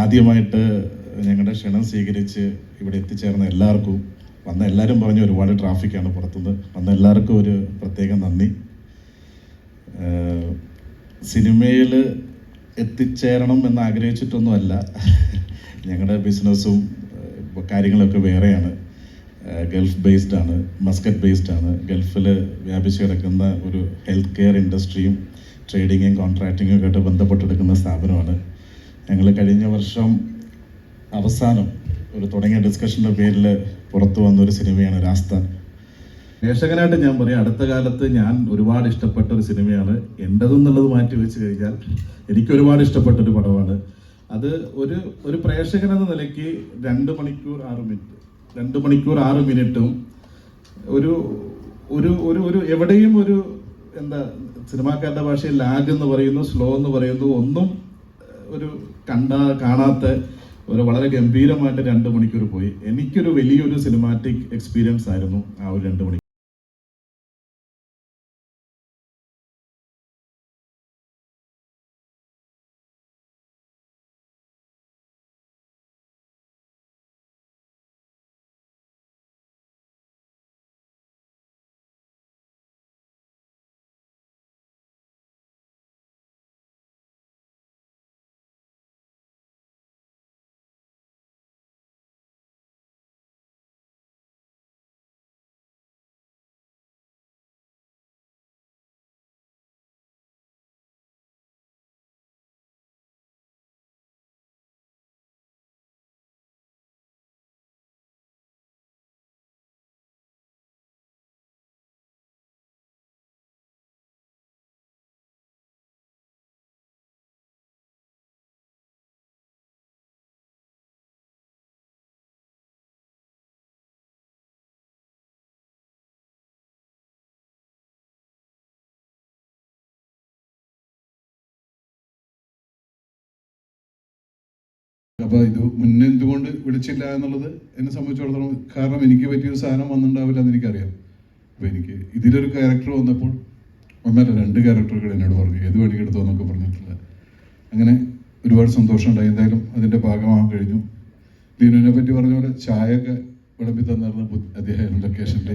ആദ്യമായിട്ട് ഞങ്ങളുടെ ക്ഷണം സ്വീകരിച്ച് ഇവിടെ എത്തിച്ചേർന്ന എല്ലാവർക്കും, വന്ന എല്ലാവരും പറഞ്ഞു ഒരുപാട് ട്രാഫിക്കാണ് പുറത്തുനിന്ന്, വന്ന എല്ലാവർക്കും ഒരു പ്രത്യേക നന്ദി. സിനിമയിൽ എത്തിച്ചേരണം എന്ന് ആഗ്രഹിച്ചിട്ടൊന്നുമല്ല, ഞങ്ങളുടെ ബിസിനസ്സും കാര്യങ്ങളൊക്കെ വേറെയാണ്. ഗൾഫ് ബേസ്ഡ് ആണ്, മസ്കറ്റ് ബേസ്ഡ് ആണ്. ഗൾഫിൽ വ്യാപിച്ച് കിടക്കുന്ന ഒരു ഹെൽത്ത് കെയർ ഇൻഡസ്ട്രിയും ട്രേഡിങ്ങും കോൺട്രാക്റ്റിങ്ങും ഒക്കെ ആയിട്ട് ബന്ധപ്പെട്ടെടുക്കുന്ന സ്ഥാപനമാണ്. ഞങ്ങൾ കഴിഞ്ഞ വർഷം അവസാനം ഒരു തുടങ്ങിയ ഡിസ്കഷൻ്റെ പേരിൽ പുറത്തു വന്നൊരു സിനിമയാണ് രാസ്താൻ. പ്രേക്ഷകനായിട്ട് ഞാൻ പറയാം, അടുത്ത കാലത്ത് ഞാൻ ഒരുപാട് ഇഷ്ടപ്പെട്ട ഒരു സിനിമയാണ്. എൻ്റെതെന്നുള്ളത് മാറ്റി വെച്ച് കഴിഞ്ഞാൽ എനിക്ക് ഒരുപാട് ഇഷ്ടപ്പെട്ടൊരു പടമാണ് അത്. ഒരു പ്രേക്ഷകൻ എന്ന നിലയ്ക്ക് 2 മണിക്കൂർ 6 മിനിറ്റും ഒരു ഒരു ഒരു ഒരു എവിടെയും ഒരു എന്താ സിനിമാക്കാരുടെ ഭാഷയിൽ ലാഗ് എന്ന് പറയുന്നു, സ്ലോ എന്ന് പറയുന്നു, ഒന്നും ഒരു കാണാത്ത ഒരു വളരെ ഗംഭീരമായിട്ട് 2 മണിക്കൂർ പോയി. എനിക്കൊരു വലിയൊരു സിനിമാറ്റിക് എക്സ്പീരിയൻസ് ആയിരുന്നു ആ ഒരു 2 മണിക്കൂർ. അപ്പോൾ ഇത് മുന്നേ എന്തുകൊണ്ട് വിളിച്ചില്ല എന്നുള്ളത് എന്നെ സംബന്ധിച്ചിടത്തോളം, കാരണം എനിക്ക് പറ്റിയൊരു സാധനം വന്നിട്ടുണ്ടാവില്ല എന്ന് എനിക്കറിയാം. അപ്പോൾ എനിക്ക് ഇതിലൊരു ക്യാരക്ടർ വന്നപ്പോൾ 2 ക്യാരക്ടറുകൾ എന്നോട് പറഞ്ഞു ഏത് വേണമെങ്കിൽ എടുത്തോ എന്നൊക്കെ പറഞ്ഞിട്ടില്ല. അങ്ങനെ ഒരുപാട് സന്തോഷമുണ്ടായി. എന്തായാലും അതിൻ്റെ ഭാഗമാകാൻ കഴിഞ്ഞു. ദീനുവിനെ പറ്റി പറഞ്ഞ പോലെ ചായയൊക്കെ വിളമ്പി തന്നിരുന്ന അദ്ദേഹം ലൊക്കേഷനിൽ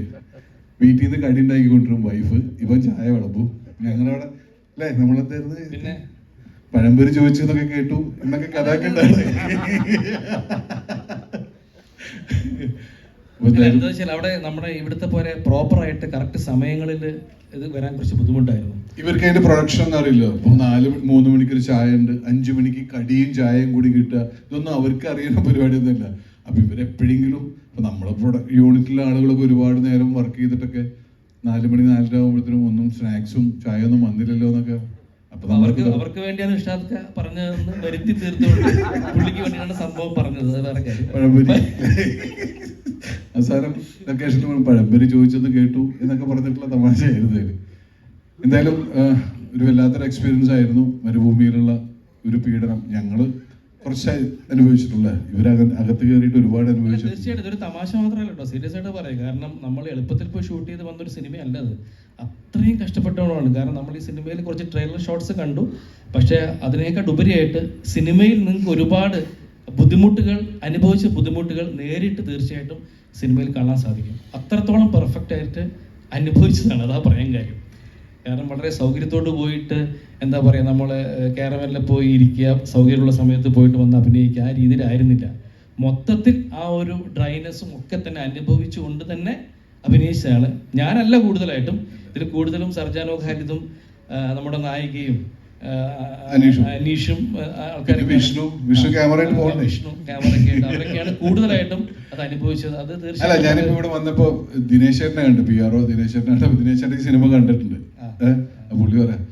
വീട്ടിൽ നിന്ന് കടി ഉണ്ടാക്കിക്കൊണ്ടിരും വൈഫ്, ഇവൻ ചായ വിളമ്പും. ഞങ്ങളവിടെ അല്ലേ നമ്മളെന്തായിരുന്നു പിന്നെ പഴംപൊരി ചോദിച്ചു എന്നൊക്കെ കേട്ടു എന്നൊക്കെ കഥയൊക്കെ എന്താ വെച്ചാൽ അവിടെ നമ്മുടെ ഇവിടുത്തെ പോലെ പ്രോപ്പർ ആയിട്ട് കറക്റ്റ് സമയങ്ങളിൽ ഇത് വരാൻ കുറച്ച് ബുദ്ധിമുട്ടായിരുന്നു. ഇവർക്ക് അതിന്റെ പ്രൊഡക്ഷൻ ഒന്നും അറിയില്ല. ഇപ്പൊ 3 മണിക്ക് ഒരു ചായ ഉണ്ട്, 5 മണിക്ക് കടിയും ചായയും കൂടി കിട്ടുക, ഇതൊന്നും അവർക്ക് അറിയുന്ന പരിപാടിയൊന്നുമല്ല. അപ്പൊ ഇവരെപ്പോഴെങ്കിലും ഇപ്പൊ നമ്മളെ യൂണിറ്റിലെ ആളുകളൊക്കെ ഒരുപാട് നേരം വർക്ക് ചെയ്തിട്ടൊക്കെ 4 മണി 4:30 ആകുമ്പോഴത്തേനും ഒന്നും സ്നാക്സും ചായ ഒന്നും വന്നില്ലല്ലോ എന്നൊക്കെ. അപ്പൊ അവർക്ക് വേണ്ടിയാണ് ഇഷാദ് പറഞ്ഞതെന്ന് വരുത്തി തീർത്തുകൊണ്ട് പുള്ളിക്ക് വേണ്ടിയാണ് സംഭവം പറഞ്ഞത്. വേറെ കാര്യം അവസാനം ലൊക്കേഷനിൽ പഴംപൊരി ചോദിച്ചെന്ന് കേട്ടു എന്നൊക്കെ പറഞ്ഞിട്ടുള്ള തമാശയായിരുന്നു. എന്തായാലും ഒരു വല്ലാത്തൊരു എക്സ്പീരിയൻസ് ആയിരുന്നു. മരുഭൂമിയിലുള്ള ഒരു പീഡനം ഞങ്ങൾ കുറച്ചായി അനുഭവിച്ചിട്ടുള്ള, ഇവരകത്ത് കയറിയിട്ട് ഒരുപാട് അനുഭവിച്ചു. തീർച്ചയായിട്ടും ഇതൊരു തമാശ മാത്രമല്ല കേട്ടോ, സീരിയസ് ആയിട്ട് പറയാം. കാരണം നമ്മൾ എളുപ്പത്തിൽ പോയി ഷൂട്ട് ചെയ്ത് വന്നൊരു സിനിമയല്ല അത്. അത്രയും കഷ്ടപ്പെട്ടവളാണ്. കാരണം നമ്മൾ ഈ സിനിമയിൽ കുറച്ച് ട്രെയിലർ ഷോട്ട്സ് കണ്ടു, പക്ഷേ അതിനേക്കാൾ ഉപരിയായിട്ട് സിനിമയിൽ നിങ്ങൾക്ക് ഒരുപാട് അനുഭവിച്ച ബുദ്ധിമുട്ടുകൾ നേരിട്ട് തീർച്ചയായിട്ടും സിനിമയിൽ കാണാൻ സാധിക്കും. അത്രത്തോളം പെർഫെക്റ്റ് ആയിട്ട് അനുഭവിച്ചതാണ്, അതാ പറയാൻ കാര്യം. കാരണം വളരെ സൗകര്യത്തോട് പോയിട്ട് എന്താ പറയുക, നമ്മൾ കാരവനിൽ പോയി ഇരിക്കുക, സൗകര്യമുള്ള സമയത്ത് പോയിട്ട് വന്ന് അഭിനയിക്കുക, ആ രീതിയിലായിരുന്നില്ല. മൊത്തത്തിൽ ആ ഒരു ഡ്രൈനെസ്സും ഒക്കെ തന്നെ അനുഭവിച്ചുകൊണ്ട് തന്നെ അഭിനയിച്ചതാണ്. ഞാനല്ല കൂടുതലായിട്ടും, ഇതിൽ കൂടുതലും സർജാനോ ഖാലിദും നമ്മുടെ നായികയും അനീഷും അവരൊക്കെയാണ് കൂടുതലായിട്ടും അത് അനുഭവിച്ചത്. അത് തീർച്ചയായും ഞാനിപ്പോ ഇവിടെ വന്നപ്പോ ദിനേശേട്ടനെ കണ്ടു, PRO ദിനേശേട്ടൻ്റെ സിനിമ കണ്ടിട്ടുണ്ട്. പുള്ളി പറയാം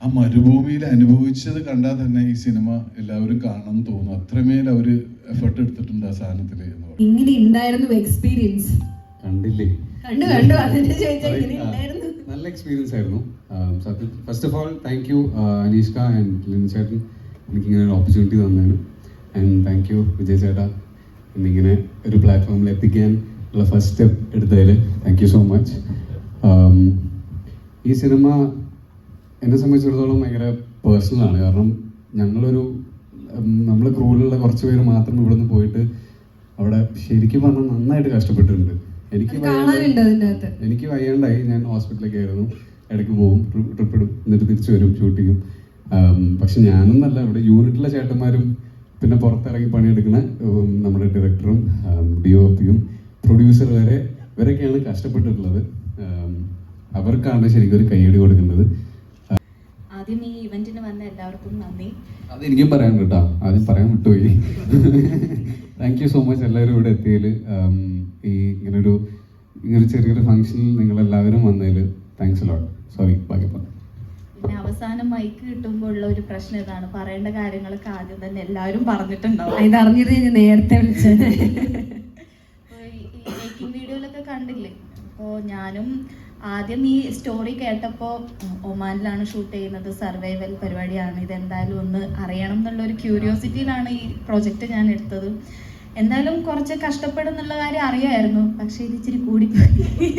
ആ മരുഭൂമിയിൽ അനുഭവിച്ചത് കണ്ടാൽ തന്നെ ഈ സിനിമ എല്ലാവരും കാണണം തോന്നും, അത്രമേൽ അവര് എഫർട്ട് എടുത്തിട്ടുണ്ട് ആ സാധനത്തില്. ഇങ്ങനെ ഉണ്ടായിരുന്നു എക്സ്പീരിയൻസ് കണ്ടില്ലേ? കണ്ടു അതിന്റെ ചോദിച്ചാൽ നല്ല എക്സ്പീരിയൻസ് ആയിരുന്നു. First of all thank you Aneeshka and Lin ചേട്ടൻ എനിക്കിങ്ങനെ ഒരു ഓപ്പർച്യൂണിറ്റി തന്നതിന്. ആൻഡ് താങ്ക് യു വിജയ് ചേട്ടാ എന്നിങ്ങനെ ഒരു പ്ലാറ്റ്ഫോമിൽ എത്തിക്കാൻ ഉള്ള ഫസ്റ്റ് സ്റ്റെപ്പ് എടുത്തതിൽ താങ്ക് യു സോ മച്ച്. ഈ സിനിമ എന്നെ സംബന്ധിച്ചിടത്തോളം ഭയങ്കര പേഴ്സണലാണ്. കാരണം നമ്മൾ ക്രൂവിലുള്ള കുറച്ച് പേര് മാത്രം ഇവിടുന്ന് പോയിട്ട് അവിടെ ശരിക്കും പറഞ്ഞാൽ നന്നായിട്ട് കഷ്ടപ്പെട്ടിട്ടുണ്ട്. എനിക്ക് വയ്യാണ്ടായി, ഞാൻ ഹോസ്പിറ്റലിലേക്ക് ആയിരുന്നു, ഇടയ്ക്ക് പോകും, ട്രിപ്പ് ഇടും, എന്നിട്ട് തിരിച്ചു വരും, ഷൂട്ട് ചെയ്യും. പക്ഷെ ഞാനൊന്നല്ല, ഇവിടെ യൂണിറ്റിലെ ചേട്ടന്മാരും പിന്നെ പുറത്തിറങ്ങി പണിയെടുക്കുന്ന നമ്മുടെ ഡയറക്ടറും DOP-യും പ്രൊഡ്യൂസർ വരെ ഇവരൊക്കെയാണ് കഷ്ടപ്പെട്ടിട്ടുള്ളത്. അവർക്കാണ് ശരിക്കും ഒരു കൈയടി കൊടുക്കേണ്ടത്. ആദ്യം ഈ ഇവന്റിന് വന്ന എല്ലാവർക്കും നന്ദി. അതെനിക്കും പറയാൻ കേട്ടോ, ആദ്യം പറയാൻ വിട്ടുപോയി. താങ്ക് യു സോ മച്ച് എല്ലാവരും ഇവിടെ എത്തിയതിൽ. ഇങ്ങനൊരു ചെറിയൊരു ഫംഗ്ഷനിൽ നിങ്ങളെല്ലാവരും വന്നതിൽ താങ്ക്സ് ലോട്ട്. സോറി, ബാക്കി പറഞ്ഞു. പിന്നെ അവസാനം മൈക്ക് കിട്ടുമ്പോൾ ഉള്ള ഒരു പ്രശ്നം ഇതാണ്, പറയേണ്ട കാര്യങ്ങളൊക്കെ ആദ്യം തന്നെ എല്ലാവരും പറഞ്ഞിട്ടുണ്ടാവും. ഇതറിഞ്ഞത് ഞാൻ നേരത്തെ വിളിച്ചത്. ഈ മേക്കിംഗ് വീഡിയോയിലൊക്കെ കണ്ടില്ലേ, അപ്പോൾ ഞാനും ആദ്യം ഈ സ്റ്റോറി കേട്ടപ്പോൾ ഒമാനിലാണ് ഷൂട്ട് ചെയ്യുന്നത്, സർവൈവൽ പരിപാടിയാണ്, ഇതെന്തായാലും ഒന്ന് അറിയണം എന്നുള്ളൊരു ക്യൂരിയോസിറ്റിയിലാണ് ഈ പ്രൊജക്റ്റ് ഞാൻ എടുത്തത്. എന്തായാലും കുറച്ച് കഷ്ടപ്പെടുന്നുള്ള കാര്യം അറിയായിരുന്നു, പക്ഷേ ഇത് ഇച്ചിരി കൂടിപ്പോയി.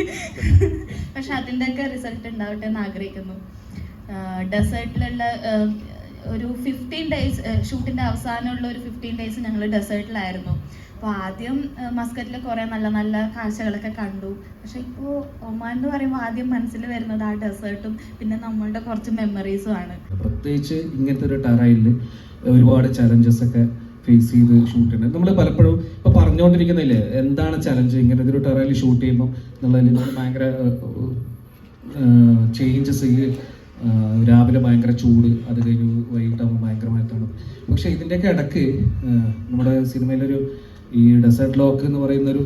പക്ഷെ അതിൻ്റെയൊക്കെ റിസൾട്ട് ഉണ്ടാവട്ടെ എന്ന് ആഗ്രഹിക്കുന്നു. ഡെസേർട്ടിലുള്ള ഒരു 15 days ഷൂട്ടിൻ്റെ അവസാനമുള്ള ഒരു 15 days ഞങ്ങൾ ഡെസേർട്ടിലായിരുന്നു. അപ്പോൾ ആദ്യം മസ്കറ്റിൽ കുറേ നല്ല നല്ല കാഴ്ചകളൊക്കെ കണ്ടു. പക്ഷെ ഇപ്പോൾ ഒമാൻ എന്ന് പറയുമ്പോൾ ആദ്യം മനസ്സിൽ വരുന്നത് ആ ഡെസേർട്ടും പിന്നെ നമ്മളുടെ കുറച്ച് മെമ്മറീസും ആണ്. പ്രത്യേകിച്ച് ഇങ്ങനത്തെ ഒരു ടെറൈനിൽ ഒരുപാട് ചലഞ്ചസ് ഒക്കെ ഫേസ് ചെയ്ത് ഷൂട്ട് ചെയ്യുന്നത്. നമ്മൾ പലപ്പോഴും ഇപ്പോൾ പറഞ്ഞുകൊണ്ടിരിക്കുന്നില്ലേ എന്താണ് ചലഞ്ച് ഇങ്ങനത്തെ ഒരു ടെറൈനിൽ ഷൂട്ട് ചെയ്യുമ്പോൾ എന്നുള്ളതിൽ നമ്മൾ ഭയങ്കര ചേഞ്ചസ്. രാവിലെ ഭയങ്കര ചൂട്, അത് കഴിഞ്ഞ് വൈകിട്ടാകുമ്പോൾ ഭയങ്കരമായി തണുപ്പ്. പക്ഷേ ഇതിൻ്റെയൊക്കെ ഇടയ്ക്ക് നമ്മുടെ സിനിമയിലൊരു ഈ ഡെസേർട്ട് ലോക്ക് എന്ന് പറയുന്നൊരു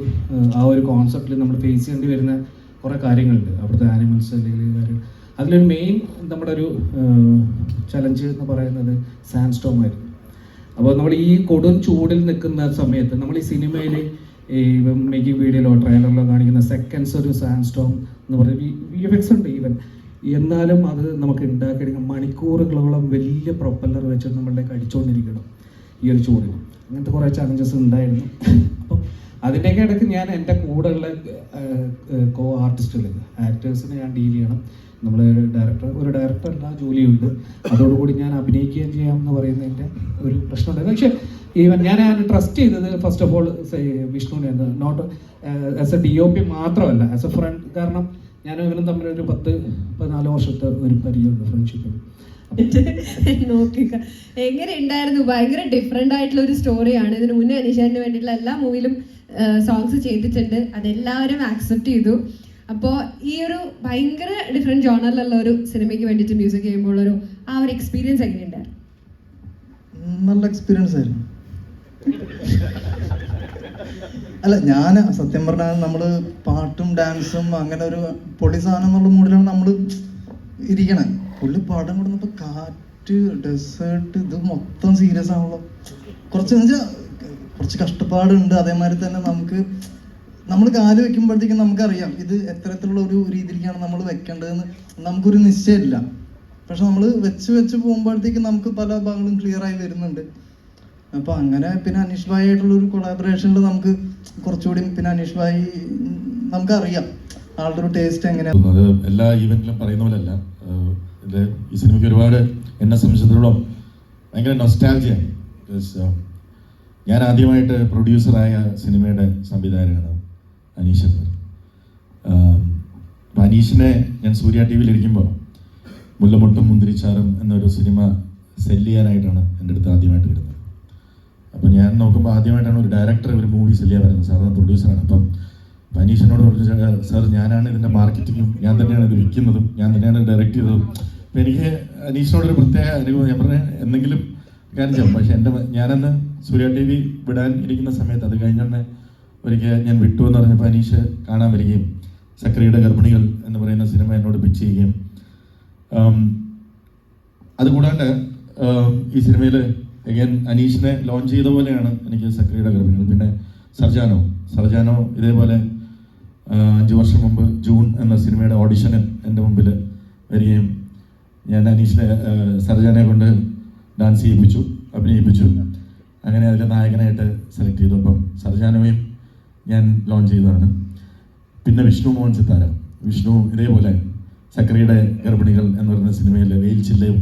ആ ഒരു കോൺസെപ്റ്റിൽ നമ്മൾ ഫേസ് ചെയ്യേണ്ടി വരുന്ന കുറേ കാര്യങ്ങളുണ്ട്. അവിടുത്തെ ആനിമൽസ് അല്ലെങ്കിൽ കാര്യം. അതിലൊരു മെയിൻ നമ്മുടെ ഒരു ചലഞ്ച് എന്ന് പറയുന്നത് സാൻഡ് സ്റ്റോം ആയിരുന്നു. അപ്പോൾ നമ്മൾ ഈ കൊടും ചൂടിൽ നിൽക്കുന്ന സമയത്ത് നമ്മൾ ഈ സിനിമയിൽ ഈ മേക്കിംഗ് വീഡിയോയിലോ ട്രെയിലറിലോ കാണിക്കുന്ന സെക്കൻഡ്സ് ഒരു സാൻഡ് സ്റ്റോം എന്ന് പറയുന്നത് VFX ഉണ്ട് ഈവൻ. എന്നാലും അത് നമുക്ക് ഉണ്ടാക്കിയെടുക്കാൻ മണിക്കൂറുകളോളം വലിയ പ്രൊപ്പല്ലർ വെച്ച് നമ്മളുടെ അടിച്ചുകൊണ്ടിരിക്കണം ഈ ഒരു ചൂടിൽ. അങ്ങനത്തെ കുറേ ചലഞ്ചസ് ഉണ്ടായിരുന്നു. അപ്പം അതിൻ്റെയൊക്കെ ഇടയ്ക്ക് ഞാൻ എൻ്റെ കൂടെയുള്ള ആർട്ടിസ്റ്റുകൾ ആക്ടേഴ്സിനെ ഞാൻ ഡീൽ ചെയ്യണം. നമ്മൾ ഒരു ഡയറക്ടറുടെ ജോലിയുണ്ട്, അതോടുകൂടി ഞാൻ അഭിനയിക്കുകയും ചെയ്യാമെന്ന് പറയുന്നതിൻ്റെ ഒരു പ്രശ്നമുണ്ടായിരുന്നു. പക്ഷേ ഈവൻ ഞാൻ ട്രസ്റ്റ് ചെയ്തത് ഫസ്റ്റ് ഓഫ് ഓൾ വിഷ്ണുവിനെ, നോട്ട് ആസ് എ DOP മാത്രമല്ല, ആസ് എ ഫ്രണ്ട്. കാരണം ഞാനും ഇവനും തമ്മിലൊരു 10-14 വർഷത്തെ ഒരു പരിചയമുണ്ട്, ഫ്രണ്ട്ഷിപ്പ്. നോക്കിക്ക എങ്ങനെ ഉണ്ടായിരുന്നു. ഭയങ്കര ഡിഫറെന്റ് ആയിട്ടുള്ള ഒരു സ്റ്റോറിയാണ്. ഇതിന് മുന്നേ അനീഷേട്ടന് വേണ്ടിയിട്ടുള്ള എല്ലാ മൂവിയിലും സോങ്സ് ചെയ്തിട്ടുണ്ട്, അതെല്ലാവരും ആക്സെപ്റ്റ് ചെയ്തു. അപ്പോൾ ഈ ഒരു ഭയങ്കര ഡിഫറെന്റ് ജോണറിലുള്ള ഒരു സിനിമയ്ക്ക് വേണ്ടിയിട്ട് മ്യൂസിക് ചെയ്യുമ്പോൾ ആ ഒരു എക്സ്പീരിയൻസ് എങ്ങനെയുണ്ടായിരുന്നു? നല്ല എക്സ്പീരിയൻസ് ആയിരുന്നു. അല്ല, ഞാൻ സത്യം പറഞ്ഞാൽ നമ്മൾ പാട്ടും ഡാൻസും അങ്ങനെ ഒരു പൊളി സാധനം എന്നുള്ള മൂഡിലാണ് നമ്മൾ ഇരിക്കണേ. പുള്ളി പാടം കൊടുന്നപ്പോൾ കാറ്റ്, ഡെസേർട്ട്, ഇത് മൊത്തം സീരിയസ് ആണല്ലോ. കുറച്ച് കഷ്ടപ്പാടുണ്ട്. അതേമാതിരി തന്നെ നമ്മൾ കാല് വെക്കുമ്പോഴത്തേക്കും നമുക്കറിയാം ഇത് എത്തരത്തിലുള്ള ഒരു രീതിയിലേക്കാണ് നമ്മൾ വെക്കേണ്ടതെന്ന് നമുക്കൊരു നിശ്ചയമില്ല. പക്ഷെ നമ്മൾ വെച്ച് പോകുമ്പോഴത്തേക്കും നമുക്ക് പല ഭാഗങ്ങളും ക്ലിയർ ആയി വരുന്നുണ്ട്. അപ്പോൾ അങ്ങനെ പിന്നെ അനീഷ് ഭായി ആയിട്ടുള്ള ഒരു കൊളാബറേഷനിൽ നമുക്ക് കുറച്ചുകൂടി, പിന്നെ അനീഷ് ഭായി നമുക്കറിയാം ആളുടെ ഒരു ടേസ്റ്റ് എങ്ങനെയാണ്. അത് എല്ലാ ഈവെന്റിലും പറയുന്ന പോലെയല്ല. ഈ സിനിമയ്ക്ക് ഒരുപാട് എന്നെ സംബന്ധിച്ചിടത്തോളം ഭയങ്കര നൊസ്റ്റാൾജിയാണ്. ഞാൻ ആദ്യമായിട്ട് പ്രൊഡ്യൂസറായ സിനിമയുടെ സംവിധായകനാണ് അനീഷ് സർ. അപ്പം അനീഷിനെ ഞാൻ സൂര്യ TV ഇരിക്കുമ്പോൾ മുല്ലമൊട്ടും മുന്തിരിച്ചാറും എന്നൊരു സിനിമ സെല്ല് ചെയ്യാനായിട്ടാണ് എൻ്റെ അടുത്ത് ആദ്യമായിട്ട് വരുന്നത്. അപ്പം ഞാൻ നോക്കുമ്പോൾ ആദ്യമായിട്ടാണ് ഒരു ഡയറക്ടർ ഒരു മൂവി സെല്ല് ചെയ്യാൻ വരുന്നത്. സാറിന് പ്രൊഡ്യൂസറാണ്. അപ്പം അനീഷിനോട് പറഞ്ഞു, സാർ ഞാനാണ് ഇതിൻ്റെ മാർക്കറ്റിങ്ങും, ഞാൻ തന്നെയാണ് ഇത് വിൽക്കുന്നതും, ഞാൻ തന്നെയാണ് ഡയറക്റ്റ് ചെയ്തതും. അപ്പം എനിക്ക് അനീഷിനോടൊരു പ്രത്യേക അനുഭവം. ഞാൻ പറഞ്ഞ എന്തെങ്കിലും കാര്യം ചെയ്യാം. പക്ഷേ ഞാനന്ന് സൂര്യ TV വിടാൻ ഇരിക്കുന്ന സമയത്ത് അത് കഴിഞ്ഞുടനെ ഒരിക്കൽ ഞാൻ വിട്ടു എന്ന് പറഞ്ഞപ്പോൾ അനീഷ് കാണാൻ വരികയും സക്രിയുടെ ഗർഭിണികൾ എന്ന് പറയുന്ന സിനിമ എന്നോട് പിച്ച് ചെയ്യുകയും, അതുകൂടാണ്ട് ഈ സിനിമയിൽ അഗൈൻ അനീഷിനെ ലോഞ്ച് ചെയ്ത പോലെയാണ് എനിക്ക് സക്രിയുടെ ഗർഭിണികൾ. പിന്നെ സർജാനോ ഇതേപോലെ 5 വർഷം മുമ്പ് ജൂൺ എന്ന സിനിമയുടെ ഓഡിഷന് എൻ്റെ മുമ്പിൽ വരികയും ഞാൻ അനീഷിനെ സർജാനെ കൊണ്ട് ഡാൻസ് ചെയ്യിപ്പിച്ചു, അഭിനയിപ്പിച്ചു. അങ്ങനെ അതിലെ നായകനായിട്ട് സെലക്ട് ചെയ്തു. അപ്പം സർജാനോയും ഞാൻ ലോഞ്ച് ചെയ്തതാണ്. പിന്നെ വിഷ്ണു മോഹൻ സിത്താര, വിഷ്ണു ഇതേപോലെ സക്കറിയുടെ ഗർഭിണികൾ എന്ന് പറയുന്ന സിനിമയിലെ വെയിൽ ചില്ലയും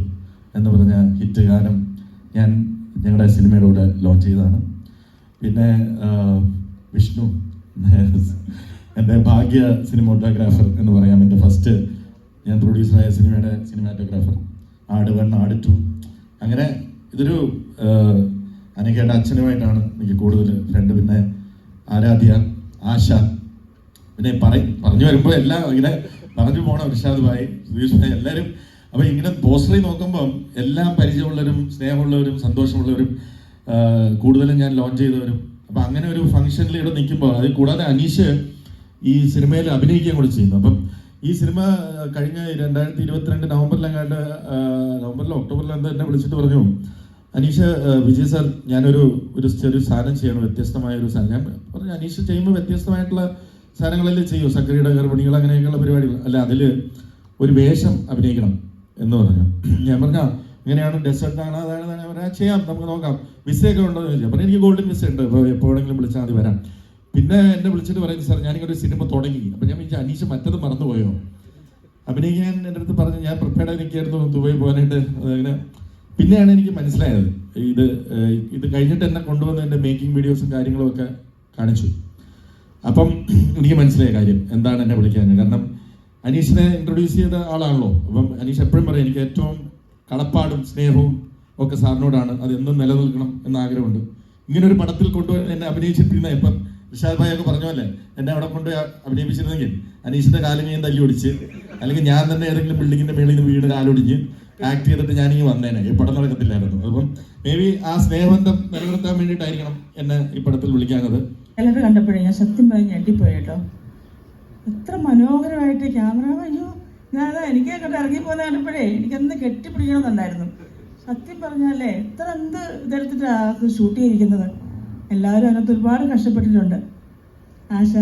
എന്ന് പറഞ്ഞ ഹിറ്റ് ഗാനം ഞാൻ ഞങ്ങളുടെ സിനിമയുടെ കൂടെ ലോഞ്ച് ചെയ്തതാണ്. പിന്നെ വിഷ്ണു എൻ്റെ ഭാഗ്യ സിനിമോട്ടോഗ്രാഫർ എന്ന് പറയാം. എൻ്റെ ഫസ്റ്റ് ഞാൻ പ്രൊഡ്യൂസറായ സിനിമയുടെ സിനിമാറ്റോഗ്രാഫർ. ആട് 1, ആട് 2, അങ്ങനെ ഇതൊരു അനഘയുടെ അച്ഛനുമായിട്ടാണ് എനിക്ക് കൂടുതൽ ഫ്രണ്ട്. പിന്നെ ആരാധ്യ, ആശ, പിന്നെ പറഞ്ഞു വരുമ്പോൾ എല്ലാം ഇങ്ങനെ പറഞ്ഞു പോകണം. ഇർഷാദ് ഭായ്, സുധീഷ് ഭായ്, എല്ലാവരും. അപ്പോൾ ഇങ്ങനെ പോസ്റ്ററിൽ നോക്കുമ്പം എല്ലാം പരിചയമുള്ളവരും സ്നേഹമുള്ളവരും സന്തോഷമുള്ളവരും കൂടുതലും ഞാൻ ലോഞ്ച് ചെയ്തവരും. അപ്പം അങ്ങനെ ഒരു ഫംഗ്ഷനിൽ ഇവിടെ നിൽക്കുമ്പോൾ, അത് കൂടാതെ അനീഷ് ഈ സിനിമയിൽ അഭിനയിക്കാൻ കൂടെ ചെയ്യുന്നു. അപ്പം ഈ സിനിമ കഴിഞ്ഞ 2022 നവംബറിലെങ്ങാണ്ട്, നവംബറിലോ ഒക്ടോബറിലോ എന്താ എന്നെ വിളിച്ചിട്ട് പറഞ്ഞു, അനീഷ്, വിജയ് സാർ ഞാനൊരു ചെറിയ സാധനം ചെയ്യണം, വ്യത്യസ്തമായ ഒരു സാധനം. ഞാൻ പറഞ്ഞു അനീഷ് ചെയ്യുമ്പോൾ വ്യത്യസ്തമായിട്ടുള്ള സാധനങ്ങളല്ലേ ചെയ്യൂ, സക്കറിയുടെ ഗർഭിണികൾ അങ്ങനെയൊക്കെയുള്ള പരിപാടികൾ അല്ല, അതിൽ ഒരു വേഷം അഭിനയിക്കണം എന്ന് പറഞ്ഞു. ഞാൻ പറഞ്ഞ ഇങ്ങനെയാണ്, ഡെസേർട്ടാണ്, അതാണ് പറയാം, ചെയ്യാം, നമുക്ക് നോക്കാം, വിസയൊക്കെ ഉണ്ടോ എന്ന് ചോദിച്ചാൽ. അപ്പം എനിക്ക് ഗോൾഡൻ വിസ ഉണ്ട്, ഇപ്പോൾ എപ്പോഴെങ്കിലും വിളിച്ചാൽ മതി വരാം. പിന്നെ എന്നെ വിളിച്ചിട്ട് പറയുന്നത്, സാർ ഞാനിങ്ങനെ ഒരു സിനിമ തുടങ്ങി. അപ്പം ഞാൻ വിളിച്ചാൽ അനീഷ് മറ്റത് മറന്നുപോയോ, അഭിനയിക്കാൻ എൻ്റെ അടുത്ത് പറഞ്ഞു. ഞാൻ പ്രിപ്പയർഡ് ആയിരിക്കായിരുന്നു ദുബായി പോകാനായിട്ട്. അങ്ങനെ പിന്നെയാണ് എനിക്ക് മനസ്സിലായത്, ഇത് കഴിഞ്ഞിട്ട് എന്നെ കൊണ്ടുവന്ന് എൻ്റെ മേക്കിംഗ് വീഡിയോസും കാര്യങ്ങളും ഒക്കെ കാണിച്ചു. അപ്പം എനിക്ക് മനസ്സിലായ കാര്യം എന്താണ് എന്നെ വിളിക്കാൻ. കാരണം അനീഷിനെ ഇൻട്രൊഡ്യൂസ് ചെയ്ത ആളാണല്ലോ. അപ്പം അനീഷ് എപ്പോഴും പറയും, എനിക്ക് ഏറ്റവും കടപ്പാടും സ്നേഹവും ഒക്കെ സാറിനോടാണ്, അത് എന്നും നിലനിൽക്കണം എന്ന ആഗ്രഹമുണ്ട്. ഇങ്ങനെ ഒരു പടത്തിൽ കൊണ്ടുപോയി എന്നെ അഭിനയിച്ചിട്ടിരുന്ന, ഇപ്പം ഇർഷാദ് ഭായ് ഒക്കെ പറഞ്ഞല്ലേ, എന്നെ അവിടെ കൊണ്ട് അഭിനയിപ്പിച്ചിരുന്നെങ്കിൽ അനീഷിന്റെ കാലും ഞാൻ തല്ലി ഒടിച്ച്, അല്ലെങ്കിൽ ഞാൻ തന്നെ ഏതെങ്കിലും ബിൽഡിങ്ങിന്റെ മേളിൽ നിന്ന് വീട് കാലൊടിഞ്ഞ് ആക്ട് ചെയ്തിട്ട് ഞാനിങ്ങനെ വന്നേനെ, ഈ പടം നടക്കത്തില്ലായിരുന്നു. അപ്പം മേ ബി ആ സ്നേഹബന്ധം നിലനിർത്താൻ വേണ്ടിയിട്ടായിരിക്കണം എന്നെ ഈ പടത്തിൽ വിളിക്കാനത്. എല്ലാവരും കണ്ടപ്പോഴേ ഞാൻ സത്യം പറഞ്ഞ് ഞെട്ടിപ്പോയി കേട്ടോ. എത്ര മനോഹരമായിട്ട് ക്യാമറ, അയ്യോ ഞാൻ എനിക്ക് അങ്ങോട്ട് ഇറങ്ങിപ്പോകുന്ന കണ്ടപ്പോഴേ എനിക്കെന്ത് കെട്ടിപ്പിടിക്കണമെന്നുണ്ടായിരുന്നു. സത്യം പറഞ്ഞാലേ എന്ത് ഇതെടുത്തിട്ടാണ് ഷൂട്ട് ചെയ്തിരിക്കുന്നത്. എല്ലാവരും അതിനകത്ത് ഒരുപാട് കഷ്ടപ്പെട്ടിട്ടുണ്ട്. ആശ,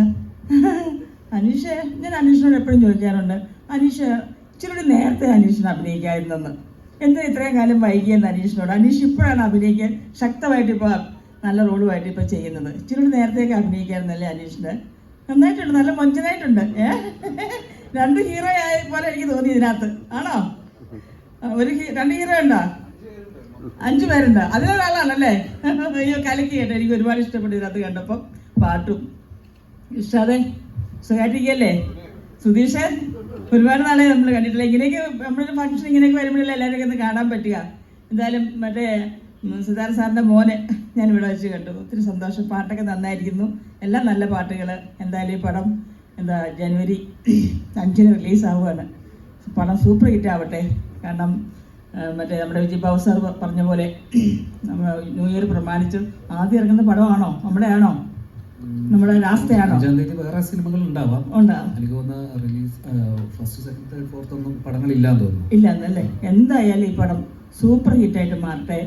അനീഷ്, ഞാൻ അനീഷിനോട് എപ്പോഴും ചോദിക്കാറുണ്ട്, അനീഷ് ഇച്ചിരി നേരത്തെ അനീഷിനെ അഭിനയിക്കാമായിരുന്നെന്ന്. എന്താ ഇത്രയും കാലം വൈകിയെന്ന് അനീഷിനോട്. അനീഷ് ഇപ്പോഴാണ് അഭിനയിക്കാൻ ശക്തമായിട്ട് ഇപ്പോൾ നല്ല റോളുമായിട്ട് ഇപ്പോൾ ചെയ്യുന്നത്. ഇച്ചിരി നേരത്തേക്ക് അഭിനയിക്കായിരുന്നല്ലേ അനീഷിന്. നന്നായിട്ടുണ്ട്, നല്ല മൊഞ്ചനായിട്ടുണ്ട്. 2 ഹീറോ ആയ പോലെ എനിക്ക് തോന്നി ഇതിനകത്ത്. ആണോ? 2 ഹീറോ ഉണ്ടോ? 5 പേരുണ്ട്. അതിലൊരാളാണല്ലേ? അയ്യോ കലക്കി കേട്ടോ, എനിക്ക് ഒരുപാട് ഇഷ്ടപ്പെട്ടു ഇതിനകത്ത് കണ്ടപ്പോൾ. പാട്ടും ഇഷ്ടാതെ സുഖമായിട്ടിരിക്കല്ലേ? സുധീഷ്, ഒരുപാട് നാളെ നമ്മൾ കണ്ടിട്ടില്ല. ഇങ്ങനെയൊക്കെ നമ്മളൊരു ഫംഗ്ഷൻ ഇങ്ങനെയൊക്കെ വരുമ്പോഴല്ലേ എല്ലാവരെയൊക്കെ ഒന്ന് കാണാൻ പറ്റുക. എന്തായാലും മറ്റേ സിദ്ധാർത്ഥ സാറിൻ്റെ മോനെ ഞാൻ ഇവിടെ വെച്ച് കണ്ടു. ഒത്തിരി സന്തോഷം. പാട്ടൊക്കെ നന്നായിരിക്കുന്നു, എല്ലാം നല്ല പാട്ടുകൾ. എന്തായാലും ഈ പടം ജനുവരി 5-ന് റിലീസാവുകയാണ്. പടം സൂപ്പർ ഹിറ്റ് ആവട്ടെ. കാരണം മറ്റേ നമ്മുടെ വിജയ് ബാബു സാർ പറഞ്ഞ പോലെ നമ്മൾ ന്യൂ ഇയർ പ്രമാണിച്ച് ആദ്യം ഇറങ്ങുന്ന പടമാണോ, നമ്മുടെ ആണോ, നമ്മുടെ ലാസ്റ്റയാണോ? വേറെ സിനിമകൾ ഉണ്ടാവാം. എനിക്ക് തോന്നുന്ന release first, second, third, fourth ഒന്നും പടങ്ങളില്ലാന്ന് തോന്നുന്നു. ഇല്ലാന്നല്ലേ? എന്തായാലും ഈ പടം സൂപ്പർ ഹിറ്റായിട്ട് മാറട്ടെ.